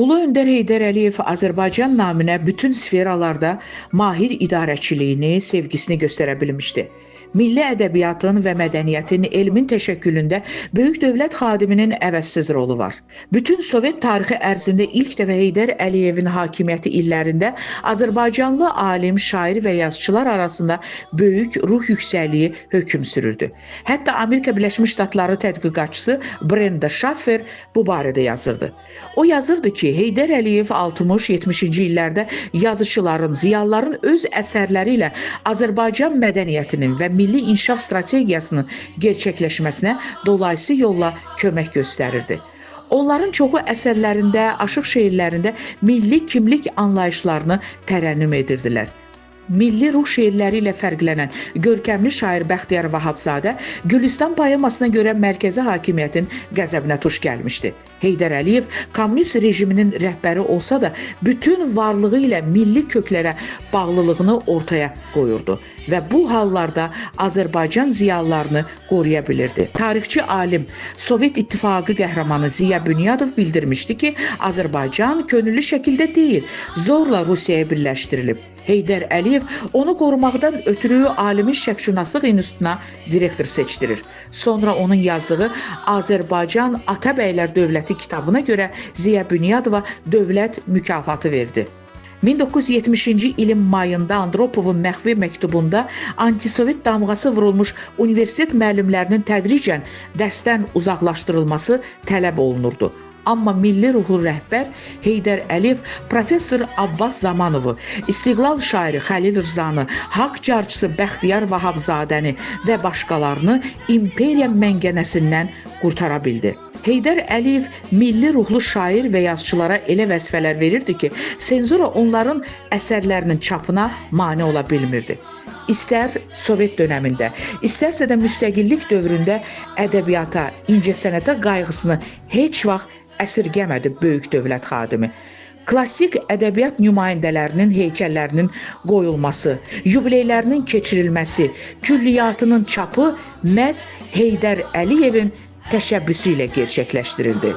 Ulu Öndər Heydər Əliyev Azərbaycan naminə bütün sferalarda mahir idarəçiliyini, sevgisini göstərə bilmişdi. Milli ədəbiyyatın və mədəniyyətin, elmin təşəkkülündə böyük dövlət xadiminin əvəzsiz rolu var. Bütün Sovet tarixi ərzində ilk dəfə Heydər Əliyevin hakimiyyəti illərində Azərbaycanlı alim, şair və yazıçılar arasında böyük ruh yüksəkliyi hökm sürürdü. Hətta Amerika Birləşmiş Ştatları tədqiqatçısı Brenda Schaffer bu barədə yazırdı. O yazırdı ki, Heydər Əliyev 60-70-ci illərdə yazıçıların, ziyalıların öz əsərləri ilə Azərbaycan mədəniyyətinin və milli inkişaf strategiyasının gerçəkləşməsinə dolayısı yolla kömək göstərirdi. Onların çoxu əsərlərində, aşıq şeirlərində milli kimlik anlayışlarını tərənnüm edirdilər. Milli ruh şeirləri ilə fərqlənən görkəmli şair Bəxtiyar Vahabzadə Gülüstan poemasına görə mərkəzi hakimiyyətin qəzəbinə tuş gəlmişdi. Heydər Əliyev kommunist rejiminin rəhbəri olsa da bütün varlığı ilə milli köklərə bağlılığını ortaya qoyurdu və bu hallarda Azərbaycan ziyalılarını qoruya bilirdi. Tarixçi alim, Sovet İttifaqı qəhrəmanı Ziya Bünyadov bildirmişdi ki, Azərbaycan könüllü şəkildə deyil, zorla Rusiyaya birləşdirilib. Heydər Əliyev onu qorumaqdan ötürü Alimin Şərqşünaslıq İnstitutuna direktor seçdirir. Sonra onun yazdığı Azərbaycan Atabəylər Dövləti kitabına görə Ziya Bünyadova dövlət mükafatı verdi. 1970-ci ilin mayında Andropovun məxfi məktubunda antisovet damğası vurulmuş universitet müəllimlərinin tədricən dərsdən uzaqlaşdırılması tələb olunurdu. Amma milli ruhlu rəhbər Heydər Əliyev professor Abbas Zamanovu, İstiqlal şairi Xəlil Rzanı, haqq carçısı Bəxtiyar Vahabzadəni və başqalarını imperiya məngənəsindən qurtara bildi. Heydər Əliyev milli ruhlu şair və yazıçılara elə vəzifələr verirdi ki, senzura onların əsərlərinin çapına mane ola bilmirdi. İstər Sovet dönəmində, istərsə də müstəqillik dövründə ədəbiyyata, incəsənətə qayğısını heç vaxt əsirgəmədi böyük dövlət xadimi. Klassik ədəbiyyat nümayəndələrinin heykəllərinin qoyulması, yubileylərinin keçirilməsi, külliyatının çapı məhz Heydər Əliyevin təşəbbüsü ilə gerçəkləşdirildi.